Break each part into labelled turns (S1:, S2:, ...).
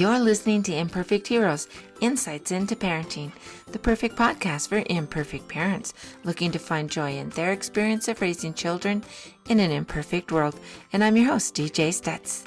S1: You're listening to Imperfect Heroes, Insights into Parenting, the perfect podcast for imperfect parents looking to find joy in their experience of raising children in an imperfect world. And I'm your host, DJ Stutz.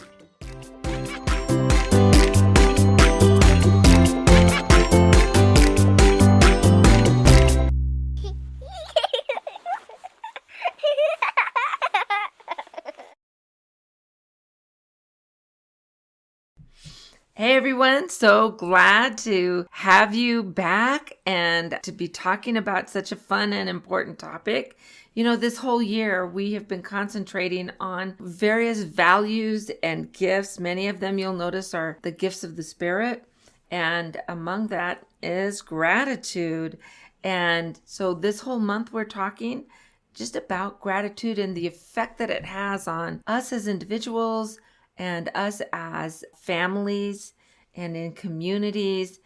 S1: Hey everyone, so glad to have you back and to be talking about such a fun and important topic. You know, this whole year we have been concentrating on various values and gifts. Many of them you'll notice are the gifts of the Spirit, and among that is gratitude. And so this whole month we're talking just about gratitude and the effect that it has on us as individuals and us as families and in communities.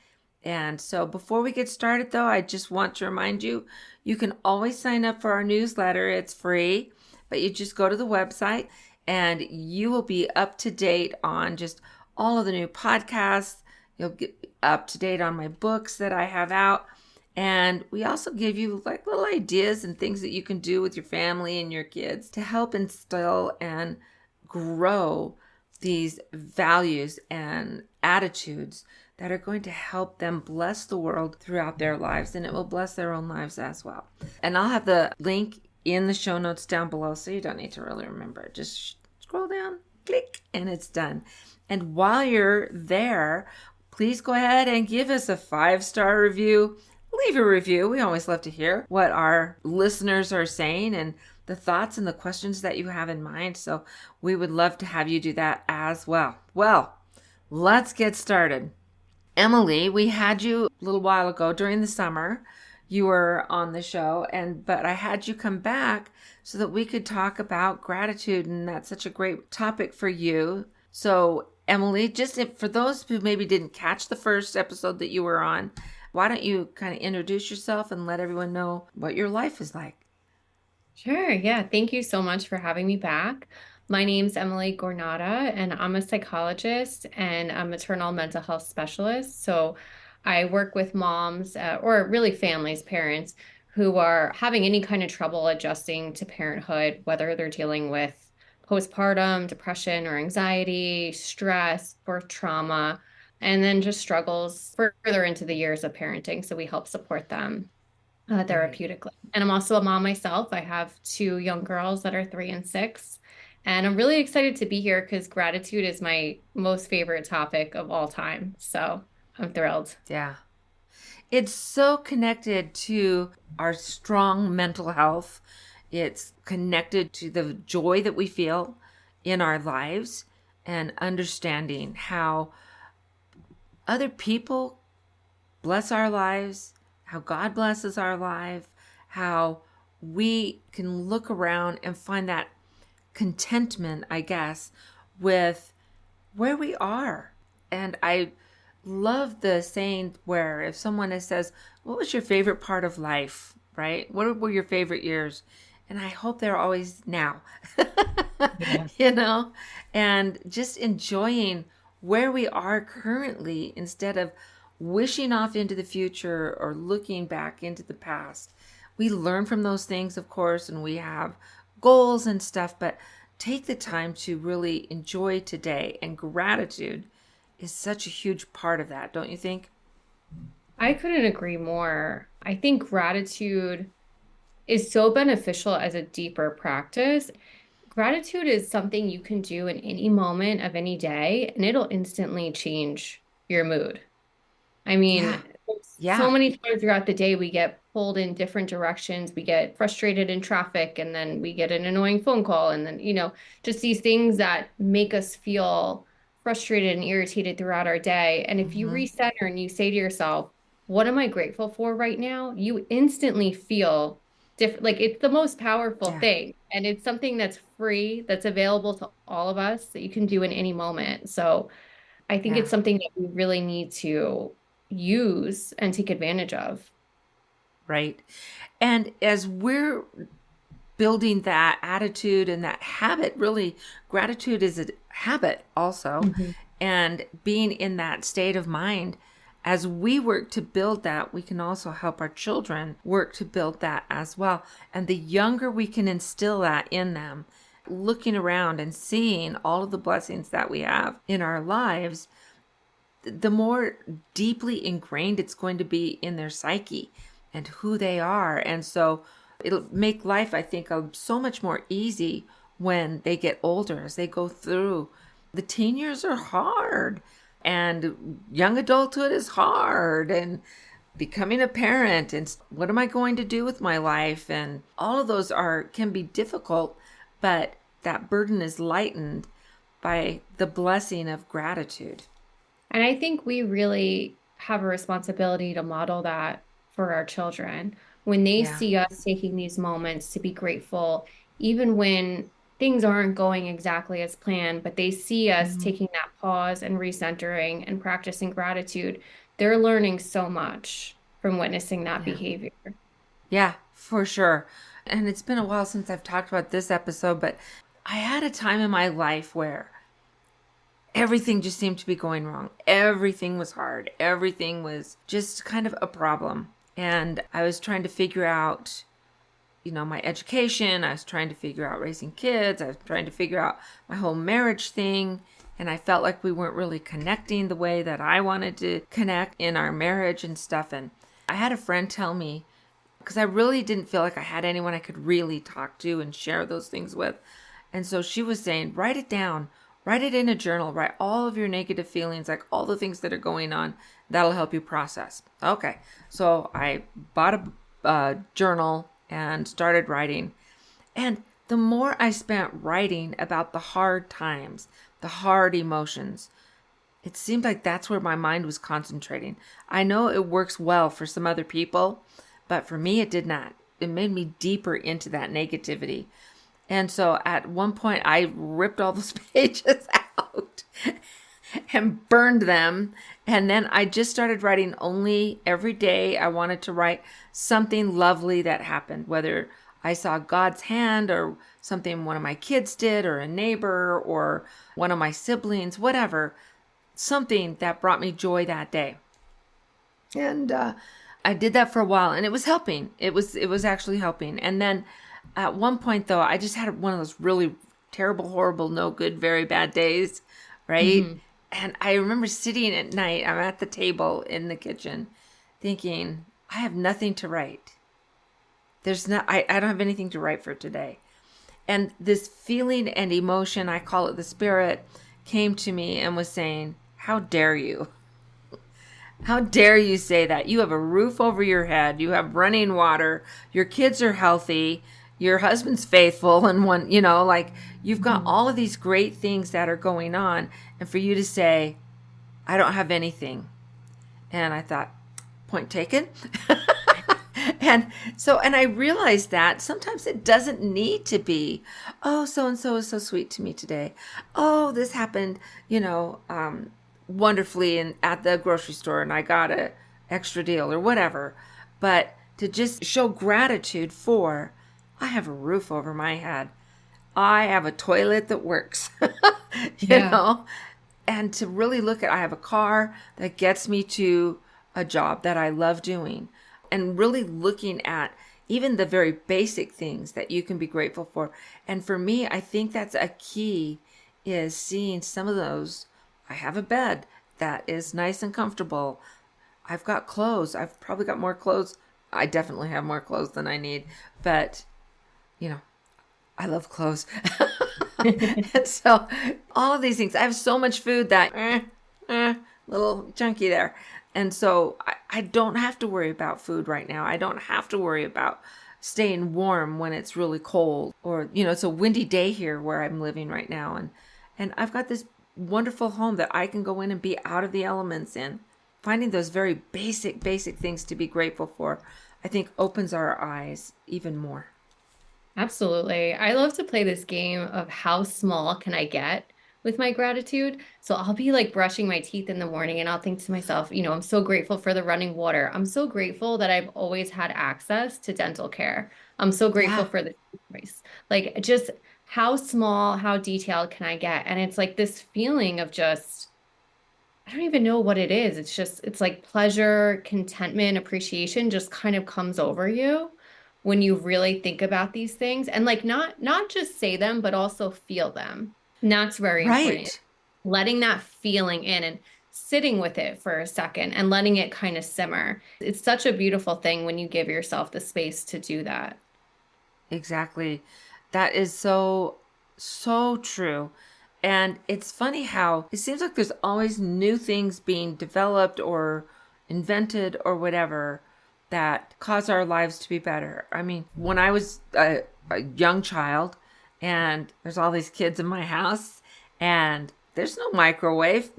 S1: And so before we get started though, I just want to remind you, you can always sign up for our newsletter. It's free, but you just go to the website and you will be up to date on just all of the new podcasts. You'll get up to date on my books that I have out. And we also give you like little ideas and things that you can do with your family and your kids to help instill and grow these values and attitudes that are going to help them bless the world throughout their lives, and it will bless their own lives as well. And I'll have the link in the show notes down below, so you don't need to really remember. Just scroll down, click, and it's done. And while you're there, please go ahead and give us a 5-star review. Leave a review. We always love to hear what our listeners are saying and the thoughts and the questions that you have in mind. So we would love to have you do that as well. Well, let's get started. Emily, we had you a little while ago during the summer. You were on the show, but I had you come back so that we could talk about gratitude, and that's such a great topic for you. So Emily, just for those who maybe didn't catch the first episode that you were on, why don't you kind of introduce yourself and let everyone know what your life is like?
S2: Sure. Yeah. Thank you so much for having me back. My name's Emily Guarnotta, and I'm a psychologist and a maternal mental health specialist. So I work with moms, or really families, parents who are having any kind of trouble adjusting to parenthood, whether they're dealing with postpartum, depression or anxiety, stress, birth trauma, and then just struggles further into the years of parenting. So we help support them therapeutically. And I'm also a mom myself. I have 2 young girls that are 3 and 6. And I'm really excited to be here because gratitude is my most favorite topic of all time. So I'm thrilled.
S1: Yeah. It's so connected to our strong mental health. It's connected to the joy that we feel in our lives and understanding how other people bless our lives, how God blesses our life, how we can look around and find that contentment, I guess, with where we are. And I love the saying where if someone says, what was your favorite part of life, right? What were your favorite years? And I hope they're always now,
S2: Yeah.
S1: and just enjoying where we are currently instead of wishing off into the future or looking back into the past. We learn from those things, of course, and we have goals and stuff, but take the time to really enjoy today. And gratitude is such a huge part of that, don't you think?
S2: I couldn't agree more. I think gratitude is so beneficial as a deeper practice. Gratitude is something you can do in any moment of any day, and it'll instantly change your mood. I mean,
S1: Yeah.
S2: so
S1: Yeah.
S2: many times throughout the day, we get pulled in different directions. We get frustrated in traffic, and then we get an annoying phone call. And then, just these things that make us feel frustrated and irritated throughout our day. And if you
S1: Mm-hmm.
S2: recenter and you say to yourself, what am I grateful for right now? You instantly feel different. Like it's the most powerful
S1: Yeah.
S2: thing. And it's something that's free, that's available to all of us that you can do in any moment. So, I think
S1: Yeah.
S2: it's something that we really need to use and take advantage of.
S1: Right. And as we're building that attitude and that habit, really, gratitude is a habit also.
S2: Mhm.
S1: And being in that state of mind, as we work to build that, we can also help our children work to build that as well. And the younger we can instill that in them, looking around and seeing all of the blessings that we have in our lives, the more deeply ingrained it's going to be in their psyche and who they are. And so it'll make life, I think, so much more easy when they get older, as they go through. The teen years are hard, and young adulthood is hard, and becoming a parent, and what am I going to do with my life? And all of those can be difficult, but that burden is lightened by the blessing of gratitude.
S2: And I think we really have a responsibility to model that for our children. When they
S1: Yeah.
S2: see us taking these moments to be grateful, even when things aren't going exactly as planned, but they see us
S1: Mhm.
S2: taking that pause and recentering and practicing gratitude, they're learning so much from witnessing that
S1: Yeah.
S2: behavior.
S1: Yeah, for sure. And it's been a while since I've talked about this episode, but I had a time in my life where everything just seemed to be going wrong. Everything was hard. Everything was just kind of a problem. And I was trying to figure out, my education. I was trying to figure out raising kids. I was trying to figure out my whole marriage thing. And I felt like we weren't really connecting the way that I wanted to connect in our marriage and stuff. And I had a friend tell me, because I really didn't feel like I had anyone I could really talk to and share those things with. And so she was saying, write it down, write it in a journal, write all of your negative feelings, like all the things that are going on. That'll help you process. Okay. So I bought a journal and started writing. And the more I spent writing about the hard times, the hard emotions, it seemed like that's where my mind was concentrating. I know it works well for some other people, but for me, it did not. It made me deeper into that negativity. And so at one point, I ripped all those pages out and burned them. And then I just started writing only every day. I wanted to write something lovely that happened, whether I saw God's hand or something one of my kids did or a neighbor or one of my siblings, whatever, something that brought me joy that day. And I did that for a while, and it was helping. It was actually helping. And then at one point, though, I just had one of those really terrible, horrible, no good, very bad days, right?
S2: Mhm.
S1: And I remember sitting at night, I'm at the table in the kitchen, thinking, I have nothing to write. I don't have anything to write for today. And this feeling and emotion, I call it the spirit, came to me and was saying, how dare you? How dare you say that? You have a roof over your head. You have running water. Your kids are healthy. Your husband's faithful. And like you've got
S2: Mhm.
S1: all of these great things that are going on. And for you to say, I don't have anything. And I thought, point taken. And I realized that sometimes it doesn't need to be, oh, so and so is so sweet to me today. Oh, this happened, wonderfully at the grocery store and I got a extra deal or whatever. But to just show gratitude for, I have a roof over my head. I have a toilet that works, you
S2: Yeah.
S1: know, and to really look at, I have a car that gets me to a job that I love doing, and really looking at even the very basic things that you can be grateful for. And for me, I think that's a key, is seeing some of those. I have a bed that is nice and comfortable. I've got clothes. I've probably got more clothes. I definitely have more clothes than I need, but you know, I love clothes. And so all of these things, I have so much food that little chunky there. And so I don't have to worry about food right now. I don't have to worry about staying warm when it's really cold, or it's a windy day here where I'm living right now, and I've got this wonderful home that I can go in and be out of the elements in. Finding those very basic things to be grateful for, I think opens our eyes even more.
S2: Absolutely. I love to play this game of how small can I get with my gratitude. So I'll be like brushing my teeth in the morning and I'll think to myself, I'm so grateful for the running water. I'm so grateful that I've always had access to dental care. I'm so grateful
S1: Yeah.
S2: for the toothpaste. Like just how small, how detailed can I get? And it's like this feeling of just I don't even know what it is. It's like pleasure, contentment, appreciation just kind of comes over you when you really think about these things and like not just say them, but also feel them. And that's very important.
S1: Right.
S2: Letting that feeling in and sitting with it for a second and letting it kind of simmer. It's such a beautiful thing when you give yourself the space to do that.
S1: Exactly. That is so, so true. And it's funny how it seems like there's always new things being developed or invented or whatever that cause our lives to be better. I mean, when I was a young child and there's all these kids in my house and there's no microwave.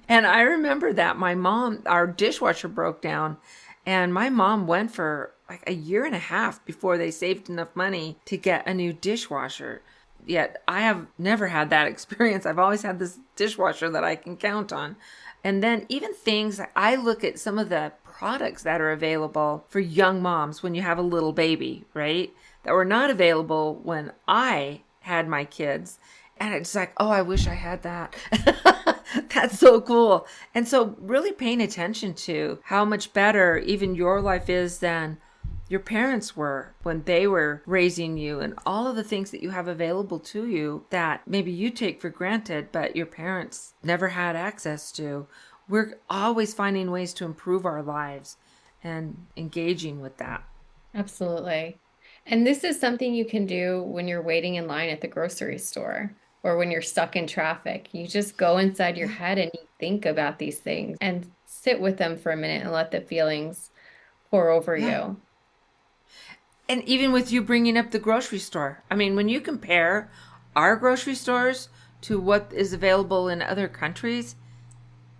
S1: And I remember that my mom, our dishwasher broke down, and my mom went for like a year and a half before they saved enough money to get a new dishwasher. Yet I have never had that experience. I've always had this dishwasher that I can count on. And then even things, I look at some of the products that are available for young moms when you have a little baby, right? That were not available when I had my kids. And it's like, oh, I wish I had that. That's so cool. And so really paying attention to how much better even your life is than your parents were when they were raising you, and all of the things that you have available to you that maybe you take for granted, but your parents never had access to. We're always finding ways to improve our lives and engaging with that.
S2: Absolutely. And this is something you can do when you're waiting in line at the grocery store or when you're stuck in traffic. You just go inside your
S1: Yeah.
S2: head and you think about these things and sit with them for a minute and let the feelings pour over
S1: Yeah.
S2: you.
S1: And even with you bringing up the grocery store, I mean, when you compare our grocery stores to what is available in other countries,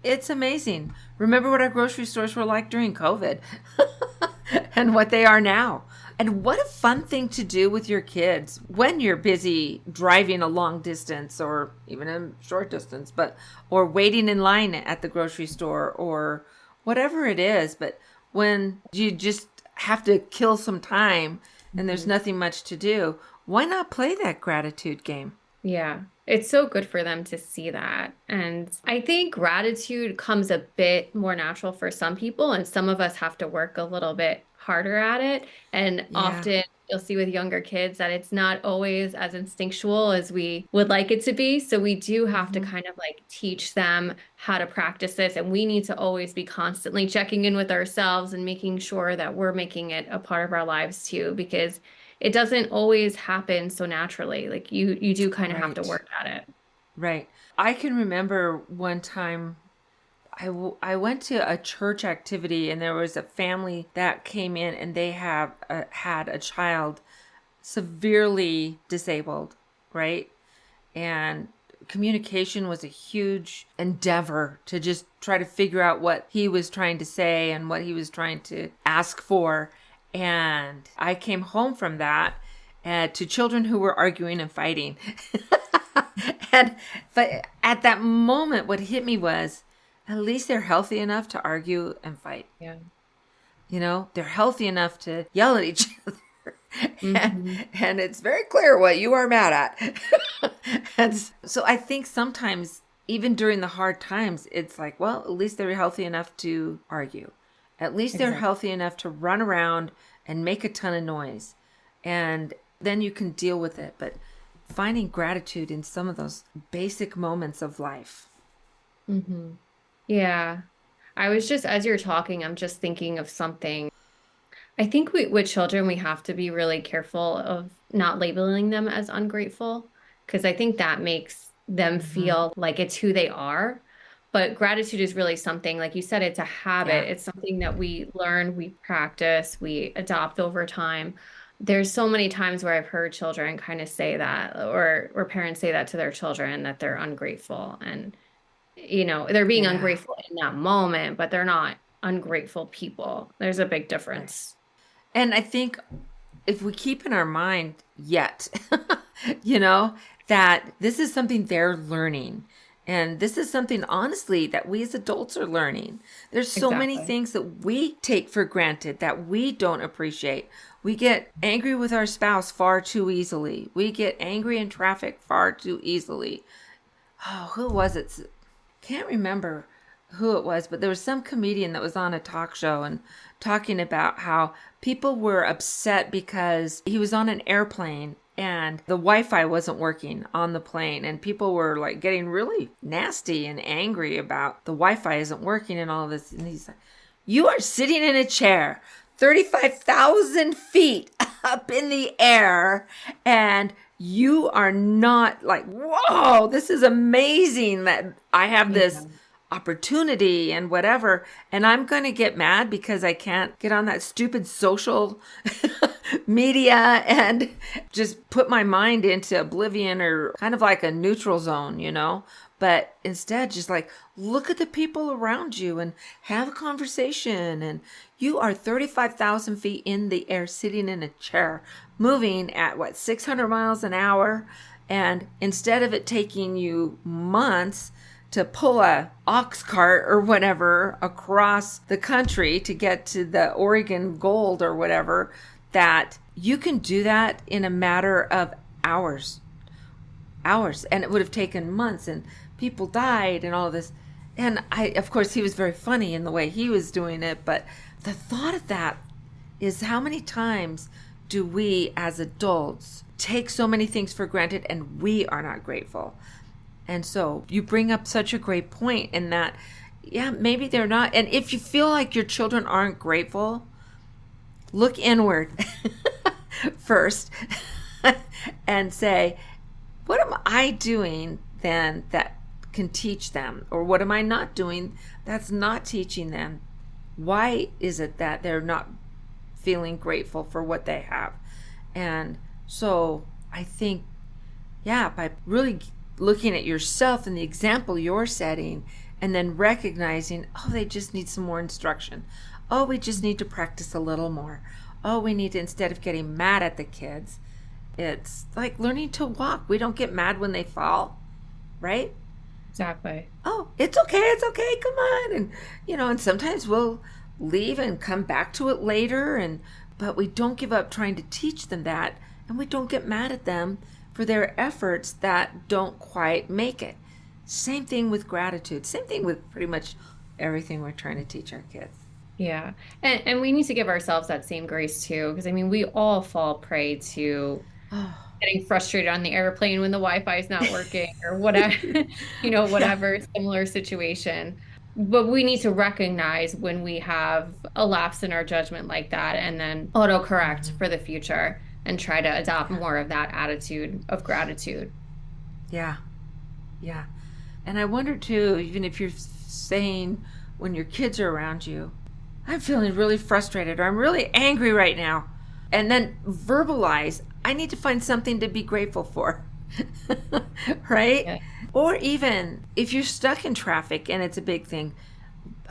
S1: it's amazing. Remember what our grocery stores were like during COVID and what they are now. And what a fun thing to do with your kids when you're busy driving a long distance or even a short distance, but or waiting in line at the grocery store or whatever it is. But when you just have to kill some time and there's
S2: Mhm.
S1: nothing much to do, why not play that gratitude game?
S2: Yeah, it's so good for them to see that. And I think gratitude comes a bit more natural for some people, and some of us have to work a little bit harder at it. And
S1: Yeah,
S2: often you'll see with younger kids that it's not always as instinctual as we would like it to be. So we do have to
S1: hmm,
S2: kind of like teach them how to practice this. And we need to always be constantly checking in with ourselves and making sure that we're making it a part of our lives too, because it doesn't always happen so naturally. Like you do kind of have to
S1: right,
S2: work at it.
S1: right. I can remember one time I went to a church activity and there was a family that came in and they have had a child severely disabled, right? And communication was a huge endeavor to just try to figure out what he was trying to say and what he was trying to ask for. And I came home from that to children who were arguing and fighting. And but at that moment, what hit me was at least they're healthy enough to argue and fight.
S2: Yeah.
S1: You know, they're healthy enough to yell at each other. and,
S2: Hmm.
S1: and it's very clear what you are mad at. And so I think sometimes, even during the hard times, it's like, well, at least they're healthy enough to argue. At least they're
S2: Exactly.
S1: healthy enough to run around and make a ton of noise. And then you can deal with it. But finding gratitude in some of those basic moments of life.
S2: Hmm. Yeah. I was just, as you're talking, I'm just thinking of something. I think with children, we have to be really careful of not labeling them as ungrateful because I think that makes them
S1: Hmm.
S2: feel like it's who they are. But gratitude is really something, like you said, it's a
S1: Yeah.
S2: habit. It's something that we learn, we practice, we adopt over time. There's so many times where I've heard children kind of say that, or parents say that to their children that they're ungrateful. And, they're being
S1: Yeah.
S2: ungrateful in that moment, but they're not ungrateful people. There's a big
S1: Right.
S2: difference.
S1: And I think if we keep in our mind yet, you know, that this is something they're learning. And this is something, honestly, that we as adults are learning. There's so many
S2: Exactly.
S1: things that we take for granted that we don't appreciate. We get angry with our spouse far too easily. We get angry in traffic far too easily. Oh, who was it? can't remember who it was, but there was some comedian that was on a talk show and talking about how people were upset because he was on an airplane and the Wi-Fi wasn't working on the plane, and people were like getting really nasty and angry about the Wi-Fi isn't working and all this. And he's like, you are sitting in a chair 35,000 feet up in the air, and you are not like, whoa, this is amazing that I have this opportunity and whatever, and I'm going to get mad because I can't get on that stupid social media and just put my mind into oblivion or kind of like a neutral zone, but instead just like look at the people around you and have a conversation. And you are 35,000 feet in the air, sitting in a chair, moving at 600 miles an hour. And instead of it taking you months to pull a ox cart or whatever across the country to get to the Oregon Gold or whatever, that you can do that in a matter of hours. And it would have taken months, and people died and all this. And of course, he was very funny in the way he was doing it. But the thought of that is, how many times do we as adults take so many things for granted and we are not grateful? And so you bring up such a great point in that, yeah, maybe they're not. And if you feel like your children aren't grateful, look inward first and say, what am I doing then that can teach them? Or what am I not doing that's not teaching them? Why is it that they're not feeling grateful for what they have? And so I think, yeah, by really looking at yourself and the example you're setting, and then recognizing, oh, they just need some more instruction. Oh, we just need to practice a little more. Oh, we need to, instead of getting mad at the kids, it's like learning to walk. We don't get mad when they fall, right?
S2: Exactly.
S1: Oh, it's okay, come on. And, and sometimes we'll leave and come back to it later, but we don't give up trying to teach them that, and we don't get mad at them for their efforts that don't quite make it. Same thing with gratitude. Same thing with pretty much everything we're trying to teach our kids.
S2: Yeah. And we need to give ourselves that same grace too, because we all fall prey to getting frustrated on the airplane when the Wi-Fi is not working or whatever, whatever similar situation. But we need to recognize when we have a lapse in our judgment like that, and then autocorrect for the future and try to adopt more of that attitude of gratitude.
S1: Yeah. Yeah. And I wonder too, even if you're saying when your kids are around you, I'm feeling really frustrated, or I'm really angry right now. And then verbalize, I need to find something to be grateful for. Right?
S2: Yeah.
S1: Or even if you're stuck in traffic and it's a big thing,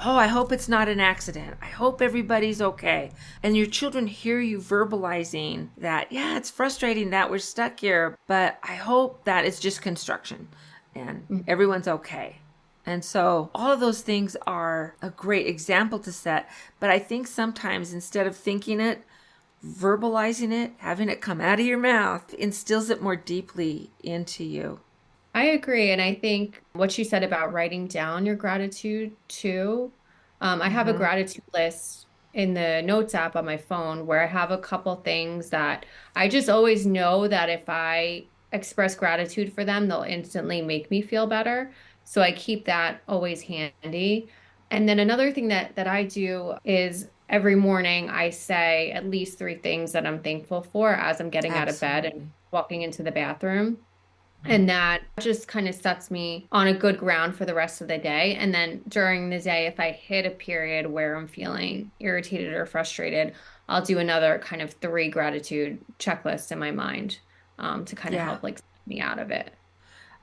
S1: oh, I hope it's not an accident. I hope everybody's okay. And your children hear you verbalizing that, yeah, it's frustrating that we're stuck here, but I hope that it's just construction and everyone's okay. And so all of those things are a great example to set. But I think sometimes instead of thinking it, verbalizing it, having it come out of your mouth instills it more deeply into you.
S2: I agree. And I think what you said about writing down your gratitude too. I have a gratitude list in the notes app on my phone where I have a couple things that I just always know that if I express gratitude for them, they'll instantly make me feel better. So I keep that always handy. And then another thing that I do is every morning I say at least 3 things that I'm thankful for as I'm getting out of bed and walking into the bathroom. And that just kind of sets me on a good ground for the rest of the day. And then during the day, if I hit a period where I'm feeling irritated or frustrated, I'll do another kind of 3 gratitude checklists in my mind to kind of help like set me out of it.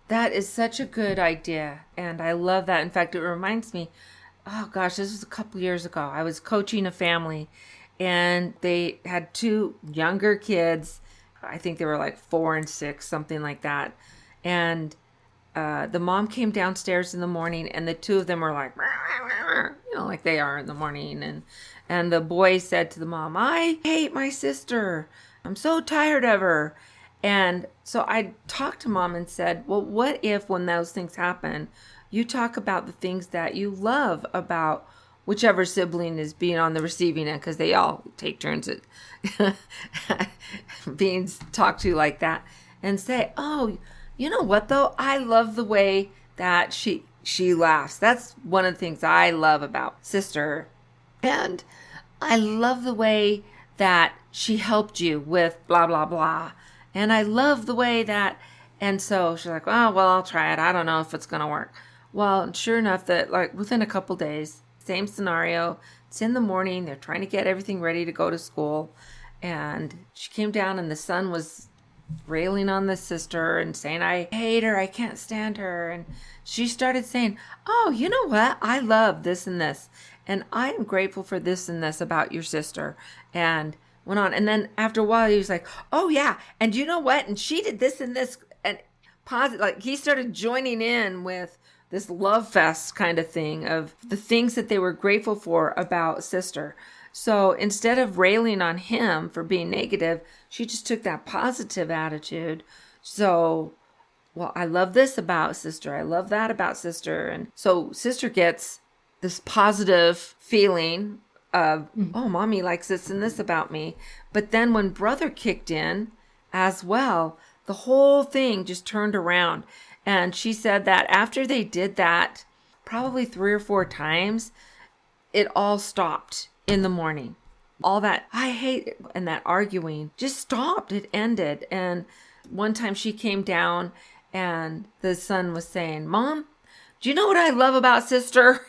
S1: That is such a good idea. And I love that. In fact, it reminds me, oh gosh, this was a couple years ago. I was coaching a family and they had 2 younger kids. I think they were like 4 and 6, something like that. And the mom came downstairs in the morning and the 2 of them were like, like they are in the morning. And the boy said to the mom, I hate my sister. I'm so tired of her. And so I talked to mom and said, well, what if when those things happen, you talk about the things that you love about whichever sibling is being on the receiving end, because they all take turns at being talked to like that, and say, oh, you know what though? I love the way that she laughs. That's one of the things I love about sister. And I love the way that she helped you with blah, blah, blah. And I love the way that, and so she's like, oh, well, I'll try it. I don't know if it's going to work. Well, sure enough, that like within a couple days, same scenario. It's in the morning. They're trying to get everything ready to go to school. And she came down and the son was railing on the sister and saying, I hate her. I can't stand her. And she started saying, oh, you know what? I love this and this. And I am grateful for this and this about your sister. And went on. And then after a while, he was like, oh, yeah. And you know what? And she did this and this. And positive, like he started joining in with this love fest kind of thing of the things that they were grateful for about sister. So instead of railing on him for being negative, she just took that positive attitude. So, well, I love this about sister. I love that about sister. And so sister gets this positive feeling of, oh, mommy likes this and this about me. But then when brother kicked in as well, the whole thing just turned around. And she said that after they did that, probably 3 or 4 times, it all stopped in the morning. All that I hate it, and that arguing just stopped. It ended. And one time she came down and the son was saying, Mom, do you know what I love about sister?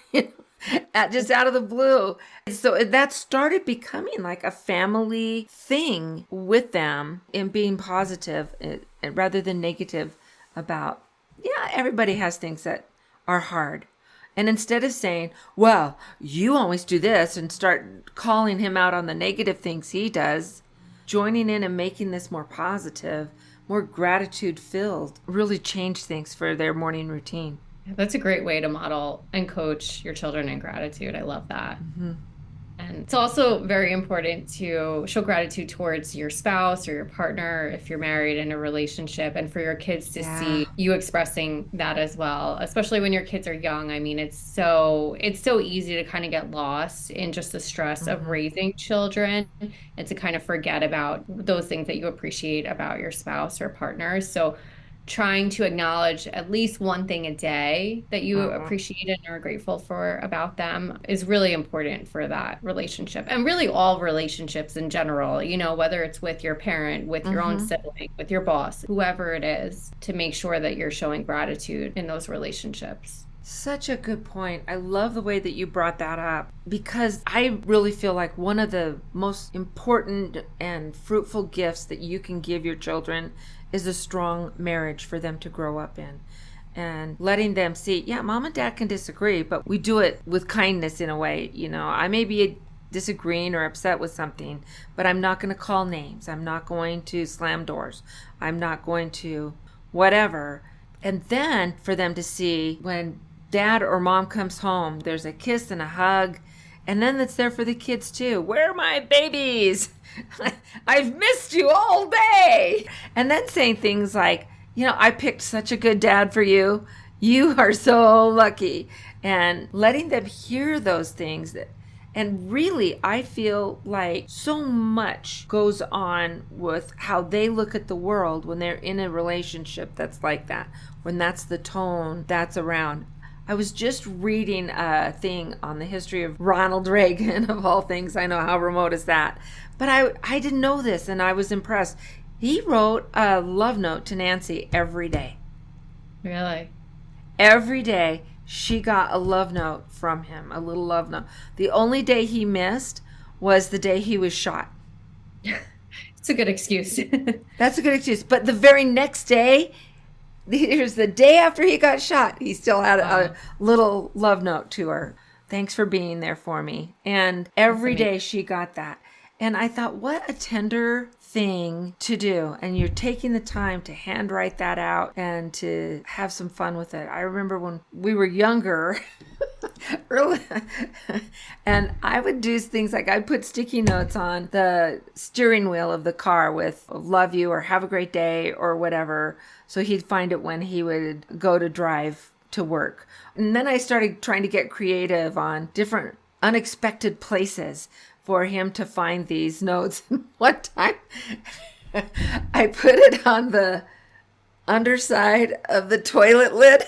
S1: Just out of the blue. So that started becoming like a family thing with them in being positive rather than negative about, yeah, everybody has things that are hard. And instead of saying, well, you always do this and start calling him out on the negative things he does, joining in and making this more positive, more gratitude filled, really changed things for their morning routine.
S2: That's a great way to model and coach your children in gratitude. I love that.
S1: Mm-hmm.
S2: And it's also very important to show gratitude towards your spouse or your partner if you're married in a relationship, and for your kids to see you expressing that as well, especially when your kids are young. I mean, it's so easy to kind of get lost in just the stress of raising children and to kind of forget about those things that you appreciate about your spouse or partner. So trying to acknowledge at least one thing a day that you appreciate and are grateful for about them is really important for that relationship, and really all relationships in general, you know, whether it's with your parent, with your own sibling, with your boss, whoever it is, to make sure that you're showing gratitude in those relationships.
S1: Such a good point. I love the way that you brought that up, because I really feel like one of the most important and fruitful gifts that you can give your children is a strong marriage for them to grow up in, and letting them see, yeah, mom and dad can disagree, but we do it with kindness in a way. You know, I may be disagreeing or upset with something, but I'm not going to call names. I'm not going to slam doors. I'm not going to whatever. And then for them to see when dad or mom comes home, there's a kiss and a hug. And then it's there for the kids too. Where are my babies? I've missed you all day. And then saying things like, you know, I picked such a good dad for you. You are so lucky. And letting them hear those things. And really, I feel like so much goes on with how they look at the world when they're in a relationship that's like that, when that's the tone that's around. I was just reading a thing on the history of Ronald Reagan, of all things. I know, how remote is that? But I didn't know this, and I was impressed. He wrote a love note to Nancy every day.
S2: Really?
S1: Every day she got a love note from him, a little love note. The only day he missed was the day he was shot.
S2: It's a good excuse.
S1: That's a good excuse. But the very next day, here's the day after he got shot, he still had a little love note to her. Thanks for being there for me. And every day she got that. And I thought, what a tender thing to do. And you're taking the time to handwrite that out and to have some fun with it. I remember when we were younger, early, and I would do things like I'd put sticky notes on the steering wheel of the car with love you or have a great day or whatever. So he'd find it when he would go to drive to work. And then I started trying to get creative on different unexpected places for him to find these notes. One time I put it on the underside of the toilet lid.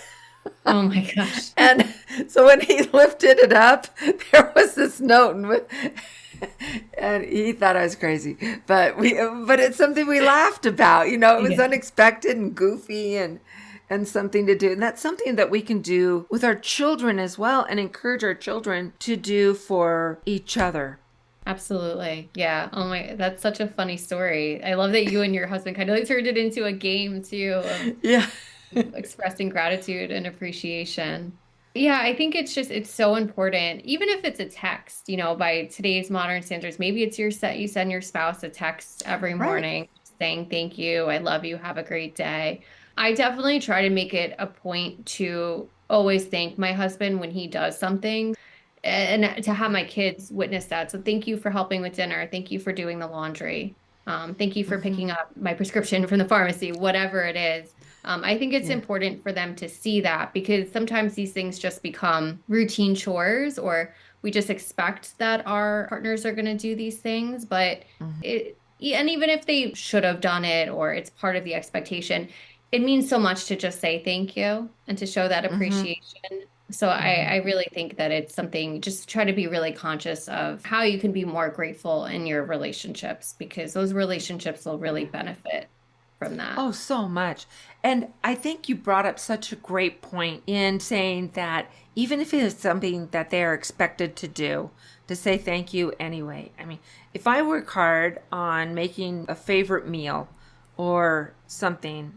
S2: Oh my gosh.
S1: And so when he lifted it up, there was this note, and he thought I was crazy. But it's something we laughed about. You know, it was
S2: Yeah.
S1: unexpected and goofy and something to do. And that's something that we can do with our children as well, and encourage our children to do for each other.
S2: Absolutely. Yeah. Oh my, that's such a funny story. I love that you and your husband kind of like turned it into a game too of
S1: Yeah.
S2: expressing gratitude and appreciation. Yeah, I think it's so important, even if it's a text, by today's modern standards, maybe it's you send your spouse a text every
S1: Right.
S2: morning saying thank you, I love you, have a great day. I definitely try to make it a point to always thank my husband when he does something and to have my kids witness that. So thank you for helping with dinner. Thank you for doing the laundry. Thank you for
S1: Hmm.
S2: picking up my prescription from the pharmacy, whatever it is. I think it's
S1: Yeah.
S2: important for them to see that because sometimes these things just become routine chores or we just expect that our partners are going to do these things. But and even if they should have done it or it's part of the expectation, it means so much to just say thank you and to show that
S1: Hmm.
S2: appreciation. So I really think that it's something just try to be really conscious of how you can be more grateful in your relationships because those relationships will really benefit from that.
S1: Oh, so much. And I think you brought up such a great point in saying that even if it is something that they are expected to do, to say thank you anyway. I mean, if I work hard on making a favorite meal or something,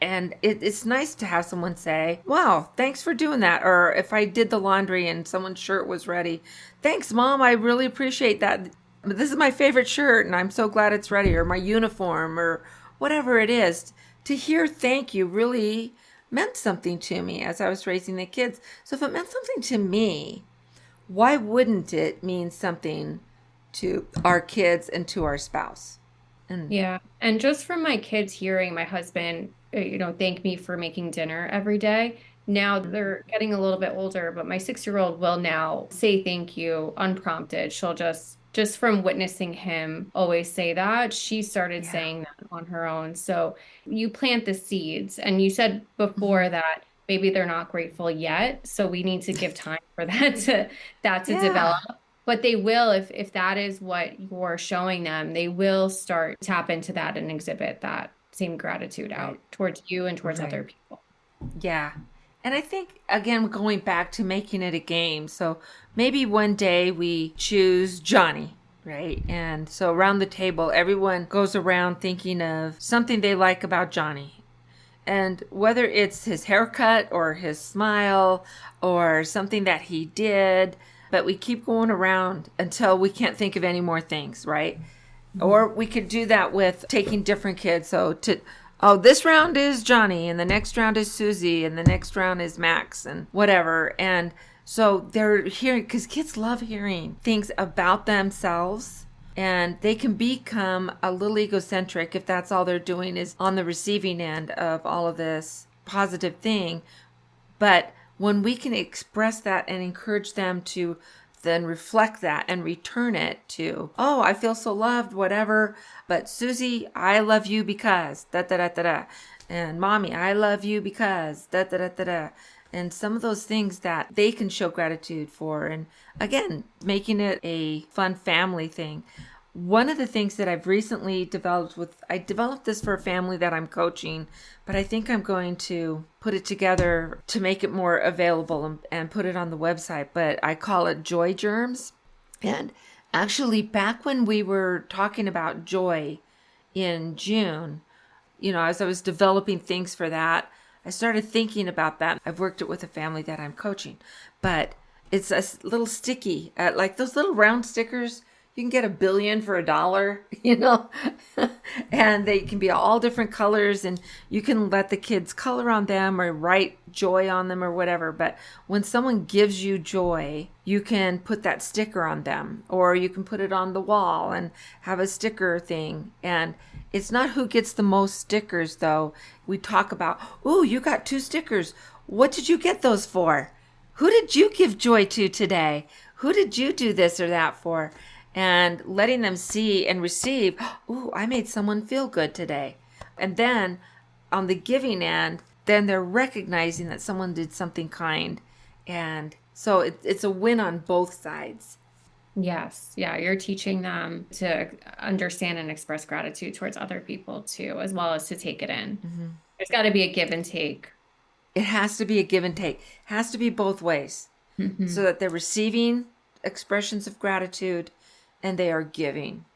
S1: and it's nice to have someone say, wow, thanks for doing that. Or if I did the laundry and someone's shirt was ready, thanks, Mom, I really appreciate that. This is my favorite shirt and I'm so glad it's ready. Or my uniform or whatever it is. To hear thank you really meant something to me as I was raising the kids. So if it meant something to me, why wouldn't it mean something to our kids and to our spouse? And
S2: Yeah. And just from my kids hearing my husband, thank me for making dinner every day. Now they're getting a little bit older, but my 6-year-old will now say thank you unprompted. She'll just from witnessing him always say that, she started
S1: yeah.
S2: saying that on her own. So you plant the seeds, and you said
S1: Hmm.
S2: before that maybe they're not grateful yet. So we need to give time for that to develop.
S1: Yeah.
S2: But they will, if that is what you're showing them, they will start tap into that and exhibit that same gratitude
S1: Right.
S2: out towards you and towards
S1: Right.
S2: other people.
S1: Yeah. And I think, again, going back to making it a game. So maybe one day we choose Johnny, right? And so around the table, everyone goes around thinking of something they like about Johnny. And whether it's his haircut or his smile or something that he did, but we keep going around until we can't think of any more things, right? Or we could do that with taking different kids. Oh, this round is Johnny, and the next round is Susie, and the next round is Max, and whatever. And so they're hearing, because kids love hearing things about themselves, and they can become a little egocentric if that's all they're doing is on the receiving end of all of this positive thing. But when we can express that and encourage them to then reflect that and return it to, oh, I feel so loved, whatever. But Susie, I love you because da da da da da. And Mommy, I love you because da da da da da. And some of those things that they can show gratitude for. And again, making it a fun family thing. One of the things that I've recently I developed this for a family that I'm coaching, but I think I'm going to put it together to make it more available and put it on the website. But I call it Joy Germs. And actually, back when we were talking about joy in June, as I was developing things for that, I started thinking about that. I've worked it with a family that I'm coaching, but it's a little sticky, like those little round stickers. You can get 1 billion for $1, and they can be all different colors, and you can let the kids color on them or write joy on them or whatever. But when someone gives you joy, you can put that sticker on them, or you can put it on the wall and have a sticker thing. And it's not who gets the most stickers, though. We talk about, ooh, you got 2 stickers. what did you get those for? Who did you give joy to today? Who did you do this or that for? And letting them see and receive, oh, I made someone feel good today. And then on the giving end, then they're recognizing that someone did something kind. And so it's a win on both sides.
S2: Yes. Yeah. You're teaching them to understand and express gratitude towards other people too, as well as to take it in. There's got to be a give and take.
S1: It has to be a give and take. It has to be both ways. So that they're receiving expressions of gratitude and they are giving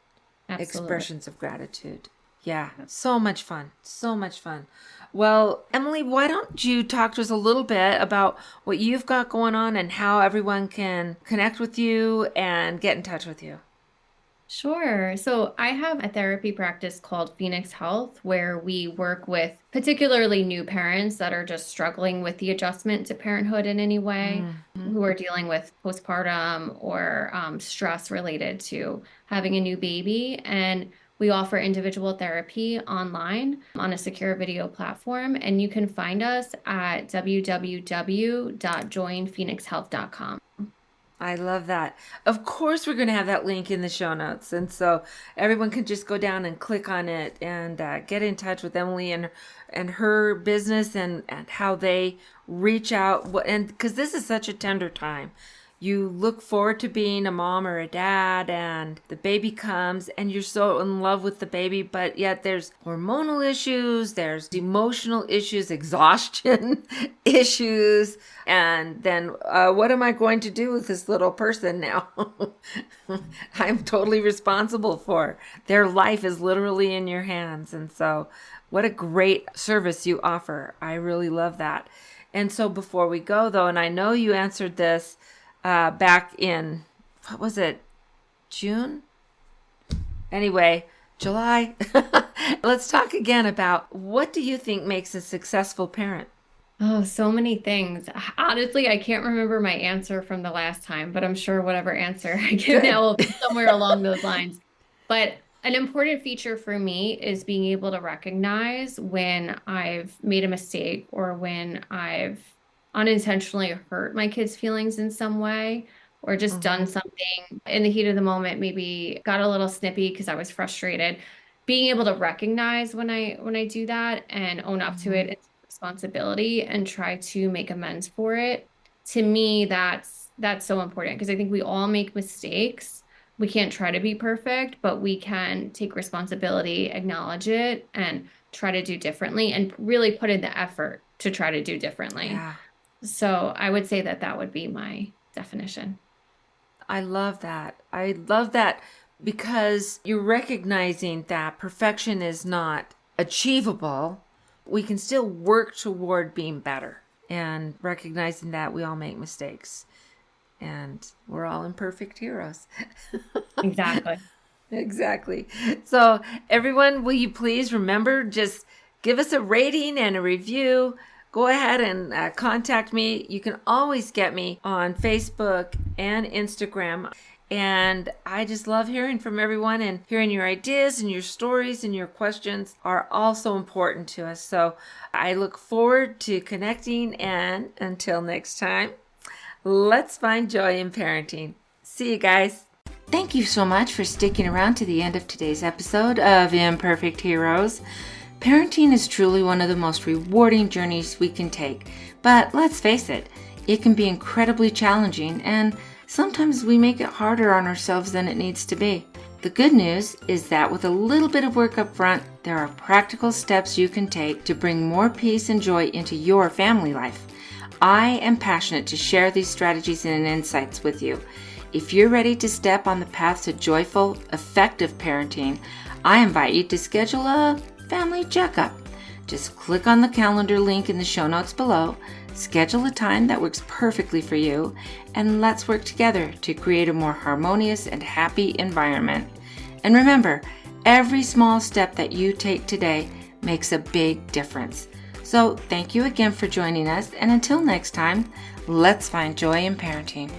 S1: expressions of gratitude. Yeah, so much fun. So much fun. Well, Emily, why don't you talk to us a little bit about what you've got going on and how everyone can connect with you and get in touch with you?
S2: Sure. So I have a therapy practice called Phoenix Health, where we work with particularly new parents that are just struggling with the adjustment to parenthood in any way, who are dealing with postpartum or stress related to having a new baby. And we offer individual therapy online on a secure video platform. And you can find us at www.joinphoenixhealth.com.
S1: I love that. Of course, we're going to have that link in the show notes. And so everyone can just go down and click on it and get in touch with Emily and her business and how they reach out. And because this is such a tender time. You look forward to being a mom or a dad, and the baby comes and you're so in love with the baby, but yet there's hormonal issues, there's emotional issues, exhaustion issues, and then what am I going to do with this little person now? I'm totally responsible for. Their life is literally in your hands, and so what a great service you offer. I really love that. And so before we go, though, and I know you answered this back in, what was it, June? Anyway, July. Let's talk again about what do you think makes a successful parent?
S2: Oh, so many things. Honestly, I can't remember my answer from the last time, but I'm sure whatever answer I give now will be somewhere along those lines. But an important feature for me is being able to recognize when I've made a mistake or when I've unintentionally hurt my kids' feelings in some way, or just done something in the heat of the moment, maybe got a little snippy because I was frustrated. Being able to recognize when I do that and own up to it, it's responsibility and try to make amends for it. To me, that's so important because I think we all make mistakes. We can't try to be perfect, but we can take responsibility, acknowledge it, and try to do differently and really put in the effort to try to do differently.
S1: Yeah.
S2: So I would say that would be my definition.
S1: I love that. I love that because you're recognizing that perfection is not achievable. We can still work toward being better and recognizing that we all make mistakes and we're all imperfect heroes.
S2: Exactly.
S1: Exactly. So everyone, will you please remember, just give us a rating and a review. Go ahead and contact me. You can always get me on Facebook and Instagram. And I just love hearing from everyone, and hearing your ideas and your stories and your questions are also important to us. So I look forward to connecting, and until next time, let's find joy in parenting. See you guys. Thank you so much for sticking around to the end of today's episode of Imperfect Heroes. Parenting is truly one of the most rewarding journeys we can take, but let's face it, it can be incredibly challenging, and sometimes we make it harder on ourselves than it needs to be. The good news is that with a little bit of work up front, there are practical steps you can take to bring more peace and joy into your family life. I am passionate to share these strategies and insights with you. If you're ready to step on the path to joyful, effective parenting, I invite you to schedule a family checkup. Just click on the calendar link in the show notes below, schedule a time that works perfectly for you, and let's work together to create a more harmonious and happy environment. And remember, every small step that you take today makes a big difference. So thank you again for joining us, and until next time, let's find joy in parenting.